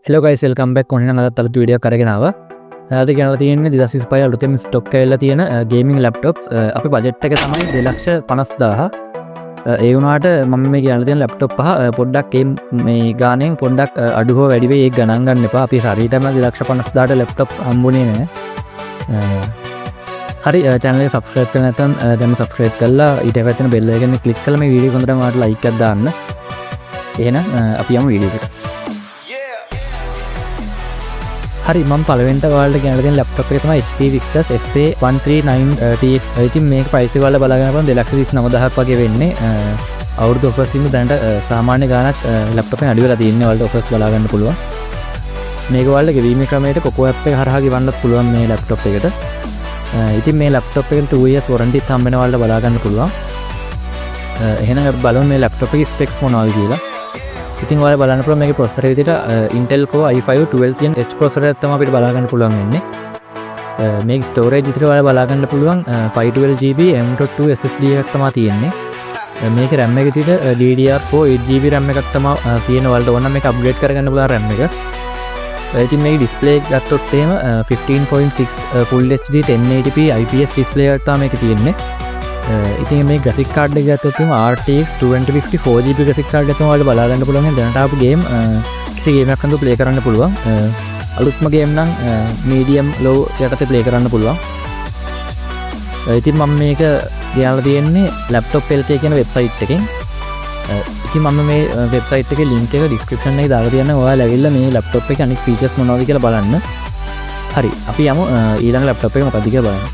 Hello guys, welcome back. ඔන්න අදත් අලුත් වීඩියෝ එකක් අරගෙන ආවා. අද කියනවා තියෙන්නේ 2025 අලුතෙන් ස්ටොක් කරලා තියෙන ගේමින් ලැප්ටොප්ස්. අපි බජට් එක තමයි 2,50,000. ඒ වුණාට මම මේ කියන්න තියෙන ලැප්ටොප් පහ පොඩ්ඩක් මේ ගානෙන් පොඩ්ඩක් අඩු හෝ වැඩි වෙයි ඒක ගණන් ගන්න එපා. අපි හරියටම 2,50,000ට ලැප්ටොප් හම්බුනේ නැහැ. හරි channel එක subscribe කරලා නැත්නම් දැන් subscribe කරලා ඊට පස්සේ බෙල් එක ගැන click කරලා මේ වීඩියෝ එක හොඳටම ඔයාලට like එකක් දාන්න. එහෙනම් අපි යමු වීඩියෝ එකට. හරි මම පළවෙනිට ඔයාලට කියන්න දෙන ලැප්ටොප් එක තමයි HP Victus FA139TX. ඉතින් මේක ප්‍රයිස් එක ඔයාලා බලා ගන්න පුළුවන් 2,39,000ක් වගේ වෙන්නේ. අවුරුදු ඔෆර්ස් ඉන්න දැනට සාමාන්‍ය ගාණක් ලැප්ටොප් එකෙන් අඩු වෙලා තියෙන්නේ. ඔයාලට ඔෆර්ස් බලා ගන්න පුළුවන්. මේක ඔයාලට ගෙවීමේ ක්‍රමයට Coco app එක හරහා ගෙවන්නත් පුළුවන් මේ ලැප්ටොප් එකට. ඉතින් මේ ලැප්ටොප් එකෙන් 2 years warranty එකක් හම්බ වෙන ඔයාලට බලා ගන්න පුළුවන්. එහෙනම් අපි බලමු මේ ලැප්ටොප් එකේ ස්පෙක්ස් මොනවද කියලා. ඉතින් ඔයාලා බලන්න පුළුවන් මේකේ ප්‍රොසෙසර් විදිහට Intel Core i5 1210H processor එකක් තමයි අපිට බලා ගන්න පුළුවන් වෙන්නේ. මේක ස්ටෝරේජ් විදිහට ඔයාලා බලා ගන්න පුළුවන් 512GB M.2 SSD එකක් තමයි තියෙන්නේ. මේකේ RAM එක විදිහට DDR4 8GB RAM එකක් තමයි තියෙන. ඔයාලට ඕන නම් මේක අප්ග්‍රේඩ් කරගන්න පුළුවන් RAM එක. ඉතින් මේකේ ඩිස්ප්ලේ එක ගත්තොත් එහෙම 15.6 Full HD 1080p IPS display එකක් තමයි මේකේ තියෙන්නේ. ඉතින් මේ ග්‍රැෆික් කාඩ් එක ගත්තොත් එහෙම RTX 2050 4GB ග්‍රැෆික් කාඩ් එක තමයි ඔයාලට බලා ගන්න පුළුවන්. දැනට ආපු ගේම් කිසි ගේමයක් අන්දු ප්ලේ කරන්න පුළුවන්. අලුත්ම ගේම් නම් මීඩියම් ලෝ යටතේ ප්ලේ කරන්න පුළුවන්. ඉතින් මම මේක ගෙනල්ලා තියෙන්නේ laptop LK කියන වෙබ්සයිට් එකෙන්. ඉතින් මම මේ වෙබ්සයිට් එකේ link එක description එකේ දාලා තියෙනවා. ඔයාලා ඇවිල්ලා මේ laptop එකේ අනිත් features මොනවද කියලා බලන්න. හරි අපි යමු ඊළඟ laptop එක මොකක්ද කියලා බලන්න.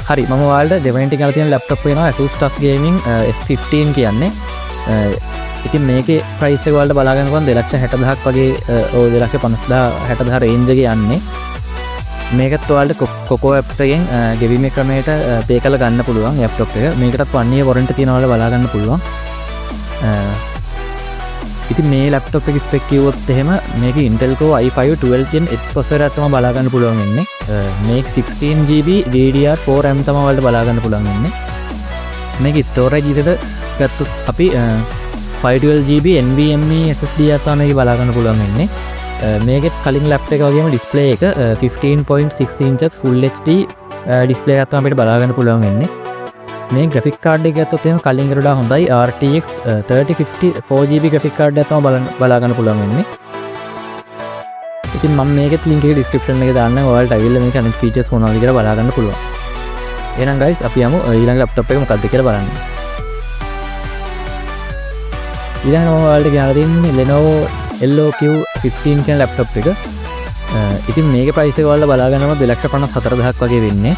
හරි මම ඔයාලට දෙවෙනිට ගාලා තියෙන ලැප්ටොප් එක වෙනවා Asus TUF Gaming F15 කියන්නේ. ඉතින් මේකේ ප්‍රයිස් එක ඔයාලට බලා ගන්න පුළුවන් 2,60,000ක් වගේ 2,50,000 රේන්ජ් එකේ යන්නේ. මේකත් ඔයාලට Coco app එකෙන් ගෙවීමේ ක්‍රමයට පේ කරලා ගන්න පුළුවන් ලැප්ටොප් එක. මේකටත් 1 year warranty තියෙනවා ඔයාලට බලා ගන්න පුළුවන්. ඉතින් මේ ලැප්ටොප් එකේ ස්පෙක් කිව්වොත් එහෙම මේක Intel Core i5 1210H processor එකක් තමයි බලා ගන්න පුළුවන් වෙන්නේ. මේක 16GB DDR4 RAM තමයි ඔයාලට බලා ගන්න පුළුවන් වෙන්නේ. මේක ස්ටෝරේජ් විදිහට ගත්තොත් අපි 512GB NVMe SSD එකක් තමයි මේක බලා ගන්න පුළුවන් වෙන්නේ. මේකෙත් කලින් ලැප්ටොප් එක වගේම ඩිස්ප්ලේ එක 15.6 inches Full HD ඩිස්ප්ලේ එකක් තමයි අපිට බලා ගන්න පුළුවන් වෙන්නේ. මේ ග්‍රැෆික් කාඩ් එක ගත්තොත් එහෙම කලින් එකට වඩා හොඳයි. RTX 3050 4GB ග්‍රැෆික් කාඩ් එකක් තමයි බලා ගන්න පුළුවන් වෙන්නේ. ඉතින් මම මේකෙත් link එක description එකේ දාන්නම්. ඔයාලට අවිල්ල මේක අනිත් features මොනවද කියලා බලා ගන්න පුළුවන්. එහෙනම් guys අපි යමු ඊළඟ laptop එක මොකක්ද කියලා බලන්න. ඊළඟ ඔයාලට ගෙනලා දෙන්නේ Lenovo LOQ15 කියන laptop එක. ඉතින් මේකේ price එක ඔයාලට බලා ගන්නම 2,54,000ක් වගේ වෙන්නේ.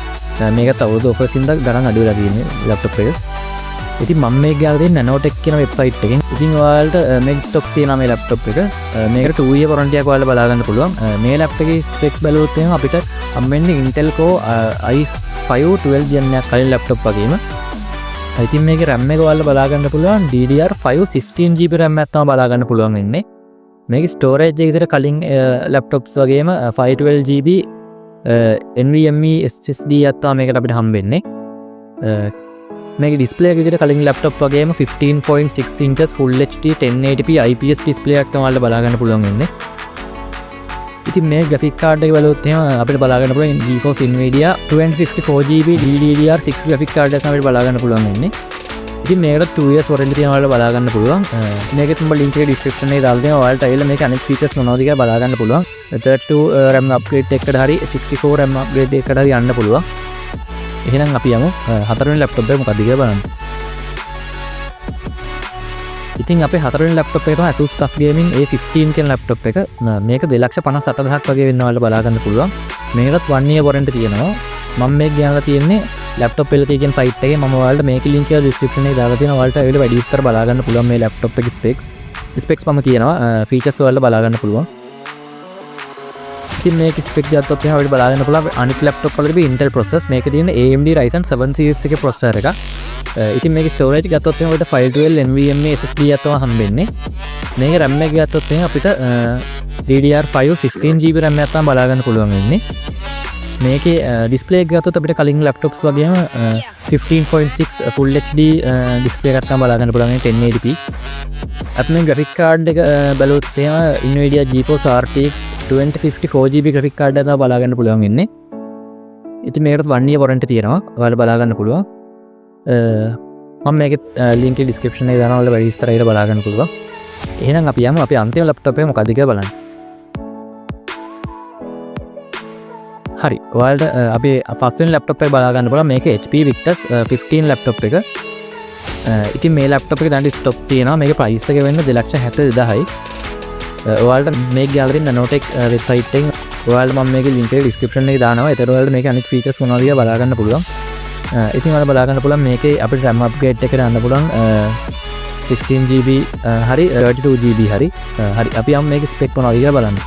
මේකත් අවුරුදු ඔෆර්ස් ඉඳන් ගණන් අඩු වෙලා තියෙන්නේ ලැප්ටොප් එක. ඉතින් මම මේක ගාලා දෙන්නේ Nanotech කියන වෙබ්සයිට් එකෙන්. ඉතින් ඔයාලට මේක ස්ටොක් තියෙනවා මේ ලැප්ටොප් එක. මේකට 2 year warranty එකක් ඔයාලා බලා ගන්න පුළුවන්. මේ ලැප්ටොප් එකේ ස්පෙක් බලුවොත් එහෙනම් අපිට හම්බෙන්නේ Intel Core i5 12 gen එකක් කලින් ලැප්ටොප් වගේම. ඉතින් මේකේ RAM එක ඔයාලා බලා ගන්න පුළුවන් DDR5 16GB RAM එකක් තමයි බලා ගන්න පුළුවන් වෙන්නේ. මේකේ ස්ටෝරේජ් එක විතර කලින් ලැප්ටොප්ස් වගේම 512GB NVMe SSD එකක් තමයි මේකට අපිට හම්බෙන්නේ. මේකේ ඩිස්ප්ලේ එක විදිහට කලින් ලැප්ටොප් වගේම 15.6 inches Full HD 1080p IPS display එකක් තමයි ඔයාලට බලා ගන්න පුළුවන් වෙන්නේ. ඉතින් මේ ග්‍රැෆික් කාඩ් එක බලුවොත් එහෙම අපිට බලා ගන්න පුළුවන් GeForce Nvidia 2054GB DDR6 graphic card එකක් තමයි අපිට බලා ගන්න පුළුවන් වෙන්නේ. ඉතින් මේකට 2 years warranty තියෙනවා ඔයාලට බලා ගන්න පුළුවන්. මේකෙත් මම link එක description එකේ දාලා දෙනවා. ඔයාලට ඇවිල්ලා මේක අනෙක් features මොනවද කියලා බලා ගන්න පුළුවන්. 32 RAM upgrade එකකට හරි 64 RAM upgrade එකකට හරි යන්න පුළුවන්. එහෙනම් අපි යමු හතරවෙනි ලැප්ටොප් එක මොකක්ද කියලා බලන්න. ඉතින් අපේ හතරවෙනි ලැප්ටොප් එක තමයි Asus TUF Gaming A15 කියන ලැප්ටොප් එක. මේක 2,58,000ක් වගේ වෙන්න ඔයාලට බලා ගන්න පුළුවන්. මේකත් 1 year warranty තියෙනවා. මම මේක ගෙනලා තියෙන්නේ laptop LK කියන site එකේ. මම ඔයාලට මේකේ link එක description එකේ දාලා තියෙනවා. ඔයාලට ඒකට වැඩි විස්තර බලා ගන්න පුළුවන් මේ ලැප්ටොප් එකේ specs මම කියනවා. features ඔයාලට බලා ගන්න පුළුවන්. ඉතින් මේක ස්පෙක් ගත්තොත් එහෙනම් අපිට බලා ගන්න පුළුවන් අනිත් ලැප්ටොප් වල තිබෙන Intel processors. මේකේ තියෙන AMD Ryzen 7 series එකේ processor එකක්. ඉතින් මේකේ storage ගත්තොත් එහෙනම් අපිට 512 NVMe SSD එකක් තමයි හම්බෙන්නේ. මේකේ RAM එක ගත්තොත් එහෙනම් අපිට DDR5 16GB RAM එකක් තමයි බලා ගන්න පුළුවන් වෙන්නේ. මේකේ ඩිස්පලේ ගත්තොත් අපිට කලින් ලැප්ටොප්ස් වගේම 15.6 full HD ඩිස්පලේ එකක් තමයි බලා ගන්න පුළුවන් 1080p. අපි මේ ග්‍රැෆික් කාඩ් එක බැලුවොත් එහෙම Nvidia GeForce RTX 2050 4GB graphic card එක තමයි බලා ගන්න පුළුවන් වෙන්නේ. ඉතින් මේකට 1 year warranty තියෙනවා. ඔයාලා බලා ගන්න පුළුවන්. මම මේකේ link එක description එකේ දානවා. ඔයාලා වැඩි විස්තරයකට බලා ගන්න පුළුවන්. එහෙනම් අපි යමු අපි අන්තිම ලැප්ටොප් එක මොකක්ද කියලා බලන්න. හරි ඔයාලට අපි ෆස්ට් වෙනි ලැප්ටොප් එක බලා ගන්න පුළුවන්. මේක HP Victus 15 ලැප්ටොප් එක. ඉතින් මේ ලැප්ටොප් එක දැන් ස්ටොක් තියෙනවා. මේකේ ප්‍රයිස් එක වෙන්නේ 2,72,000යි. ඔයාලට මේක ගාලා තියෙන Nanotech වෙබ්සයිට් එකෙන් ඔයාලට මම මේකේ link එක description එකේ දානවා. ඒතර ඔයාලට මේකේ අනිත් features මොනවද කියලා බලා ගන්න පුළුවන්. ඉතින් ඔයාලා බලා ගන්න පුළුවන් මේකේ අපිට RAM upgrade එක කරන්න පුළුවන් 16GB හරි 32GB හරි. හරි අපි යමු මේකේ spec මොනවද කියලා බලන්න.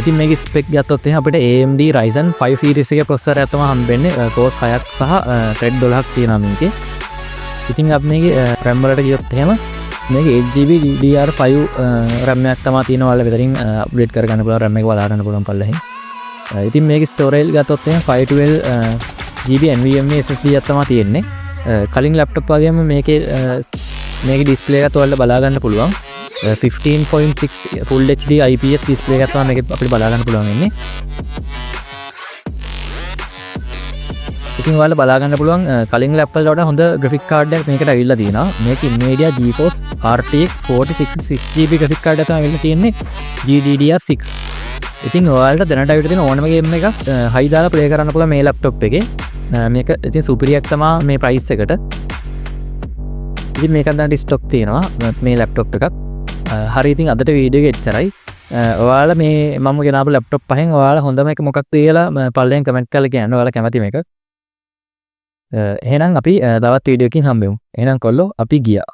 ඉතින් මේකේ spec ගත්තොත් එහෙනම් අපිට AMD Ryzen 5 series එකේ processor එකක් තමයි හම්බෙන්නේ. core 6ක් සහ thread 12ක් තියෙනවා මේකේ. ඉතින් අපි මේකේ RAM වලට ගියොත් එහෙම මේක 8GB DDR5 RAM එකක් තමයි තියෙනවා. ඔයාලා විතරින් අප්ඩේට් කරගන්න පුළුවන් RAM එක බලා ගන්න පුළුවන් පල්ලෙහින්. ඉතින් මේකේ storage ගත්තොත් එහෙනම් 512GB NVMe SSD එකක් තමයි තියෙන්නේ. කලින් ලැප්ටොප් වගේම මේකේ ඩිස්ප්ලේ එකත් ඔයාලට බලා ගන්න පුළුවන්. 15.6 full HD IPS ඩිස්ප්ලේ එකක් තමයි මේකේ අපිට බලා ගන්න පුළුවන් වෙන්නේ. ඉතින් ඔයාලට බලා ගන්න පුළුවන් කලින් ලැප්ටොප් වලට වඩා හොඳ ග්‍රැෆික් කාඩ් එකක් මේකට අවිල්ලා තියෙනවා. මේක Nvidia GeForce RTX 4066GB graphic card එකක් තමයි අවිල්ලා තියෙන්නේ GDDR6. ඉතින් ඔයාලට දැනට අවිල්ලා තියෙන ඕනම ගේම් එකක් හයි දාලා ප්ලේ කරන්න පුළුවන් මේ ලැප්ටොප් එකේ. මේක ඉතින් සුපිරියක් තමයි මේ ප්‍රයිස් එකට. ඉතින් මේක දැන් ස්ටොක් තියෙනවා මේ ලැප්ටොප් එකක්. හරි ඉතින් අදට වීඩියෝ එක එච්චරයි. ඔයාලා මේ මම ගෙනාපු ලැප්ටොප් පහෙන් ඔයාලා හොඳම එක මොකක්ද කියලා පල්ලෙන් කමෙන්ට් කරලා කියන්න. ඔයාලා කැමති මේක. එහෙනම් අපි තවත් වීඩියෝ එකකින් හම්බෙමු. එහෙනම් කොල්ලෝ අපි ගියා.